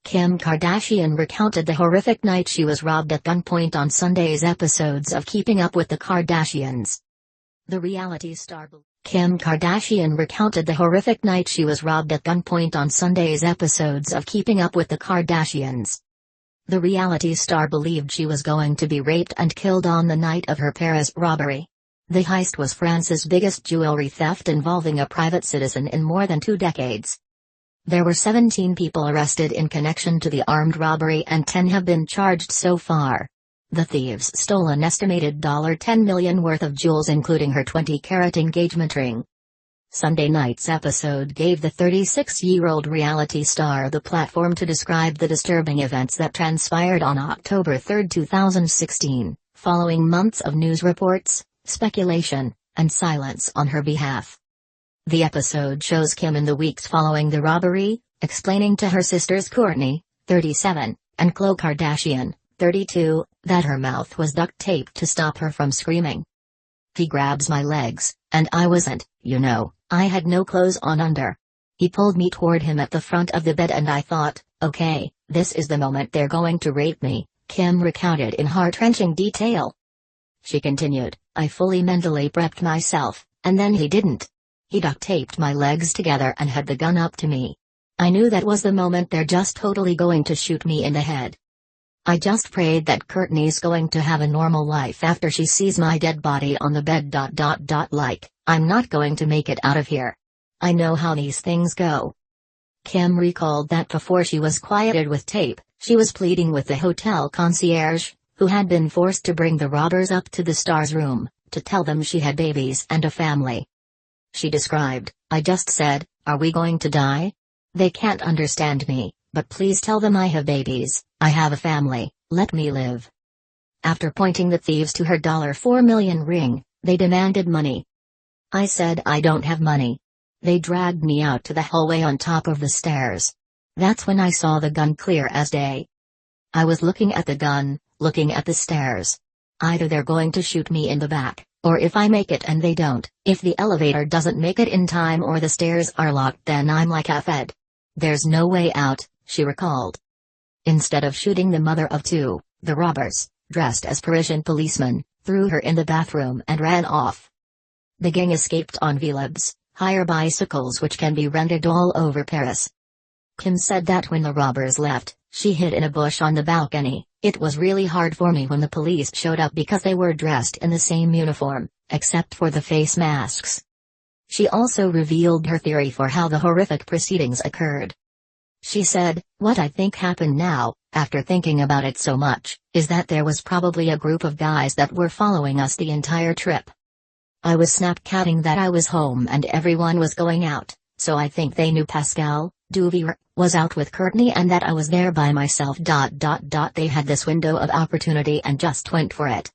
Kim Kardashian recounted the horrific night she was robbed at gunpoint on Sunday's episodes of Keeping Up with the Kardashians. The reality star Kim Kardashian recounted the horrific night she was robbed at gunpoint on Sunday's episodes of Keeping Up with the Kardashians. The reality star believed she was going to be raped and killed on the night of her Paris robbery. The heist was France's biggest jewelry theft involving a private citizen in more than 2 decades. There were 17 people arrested in connection to the armed robbery and 10 have been charged so far. The thieves stole an estimated $10 million worth of jewels, including her 20-carat engagement ring. Sunday night's episode gave the 36-year-old reality star the platform to describe the disturbing events that transpired on October 3, 2016, following months of news reports, speculation, and silence on her behalf. The episode shows Kim in the weeks following the robbery, explaining to her sisters Kourtney, 37, and Khloe Kardashian, 32, that her mouth was duct taped to stop her from screaming. "He grabs my legs, and I wasn't, I had no clothes on under. He pulled me toward him at the front of the bed and I thought, okay, this is the moment they're going to rape me," Kim recounted in heart-wrenching detail. She continued, "I fully mentally prepped myself, and then he didn't. He duct-taped my legs together and had the gun up to me. I knew that was the moment they're just totally going to shoot me in the head. I just prayed that Kourtney's going to have a normal life after she sees my dead body on the bed. Like, I'm not going to make it out of here. I know how these things go." Kim recalled that before she was quieted with tape, she was pleading with the hotel concierge, who had been forced to bring the robbers up to the star's room, to tell them she had babies and a family. She described, "I just said, are we going to die? They can't understand me, but please tell them I have babies, I have a family, let me live." After pointing the thieves to her $4 million ring, they demanded money. "I said I don't have money. They dragged me out to the hallway on top of the stairs. That's when I saw the gun clear as day. I was looking at the gun, looking at the stairs. Either they're going to shoot me in the back, or if I make it and they don't, if the elevator doesn't make it in time or the stairs are locked, then I'm like F-ed. There's no way out," she recalled. Instead of shooting the mother of 2, the robbers, dressed as Parisian policemen, threw her in the bathroom and ran off. The gang escaped on Vélib', hire bicycles which can be rented all over Paris. Kim said that when the robbers left, she hid in a bush on the balcony. "It was really hard for me when the police showed up because they were dressed in the same uniform, except for the face masks." She also revealed her theory for how the horrific proceedings occurred. She said, "What I think happened now, after thinking about it so much, is that there was probably a group of guys that were following us the entire trip. I was snapchatting that I was home and everyone was going out, so I think they knew Pascal Duvire was out with Kourtney and that I was there by myself. They had this window of opportunity and just went for it."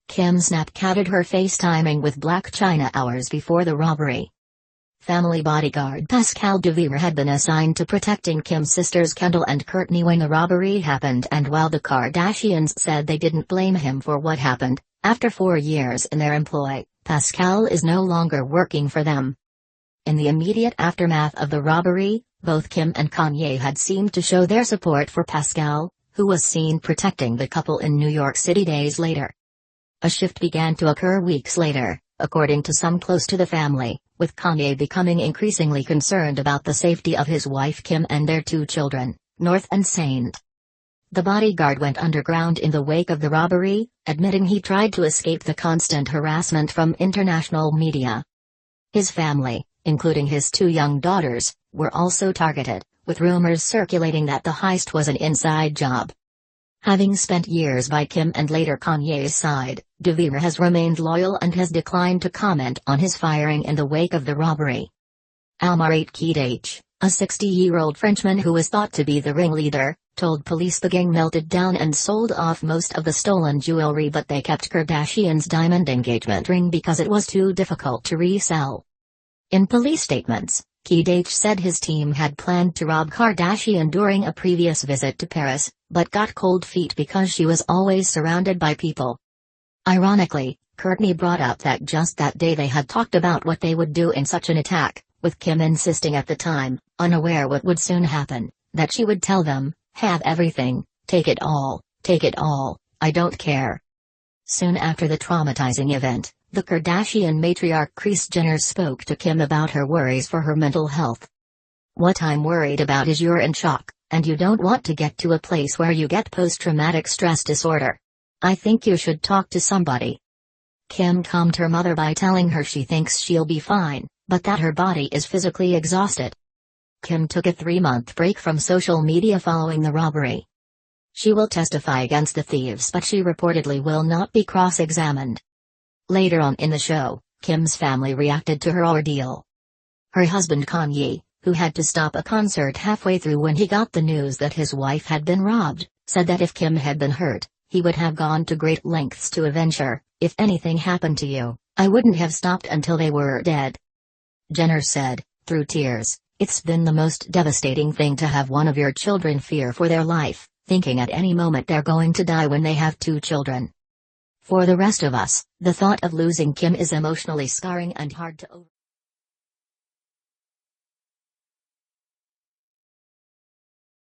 Kim snapchatted her FaceTiming with Blac Chyna hours before the robbery. Family bodyguard Pascal Duvire had been assigned to protecting Kim's sisters Kendall and Kourtney when the robbery happened, and while the Kardashians said they didn't blame him for what happened, after 4 years in their employ, Pascal is no longer working for them. In the immediate aftermath of the robbery, both Kim and Kanye had seemed to show their support for Pascal, who was seen protecting the couple in New York City days later. A shift began to occur weeks later, according to some close to the family, with Kanye becoming increasingly concerned about the safety of his wife Kim and their 2 children, North and Saint. The bodyguard went underground in the wake of the robbery, admitting he tried to escape the constant harassment from international media. His family, including his 2 young daughters, were also targeted, with rumors circulating that the heist was an inside job. Having spent years by Kim and later Kanye's side, Duvire has remained loyal and has declined to comment on his firing in the wake of the robbery. Almarat Kidach, a 60-year-old Frenchman who was thought to be the ringleader, told police the gang melted down and sold off most of the stolen jewelry, but they kept Kardashian's diamond engagement ring because it was too difficult to resell. In police statements, Kidach said his team had planned to rob Kardashian during a previous visit to Paris, but got cold feet because she was always surrounded by people. Ironically, Kourtney brought up that just that day they had talked about what they would do in such an attack, with Kim insisting at the time, unaware what would soon happen, that she would tell them, Have everything, take it all, I don't care. Soon after the traumatizing event, the Kardashian matriarch Kris Jenner spoke to Kim about her worries for her mental health. "What I'm worried about is you're in shock, and you don't want to get to a place where you get post-traumatic stress disorder. I think you should talk to somebody." Kim calmed her mother by telling her she thinks she'll be fine, but that her body is physically exhausted. Kim took a 3-month break from social media following the robbery. She will testify against the thieves, but she reportedly will not be cross-examined. Later on in the show, Kim's family reacted to her ordeal. Her husband Kanye, who had to stop a concert halfway through when he got the news that his wife had been robbed, said that if Kim had been hurt, he would have gone to great lengths to avenge her. "If anything happened to you, I wouldn't have stopped until they were dead." Jenner said, through tears, "It's been the most devastating thing to have one of your children fear for their life, thinking at any moment they're going to die when they have 2 children. For the rest of us, the thought of losing Kim is emotionally scarring and hard to overcome."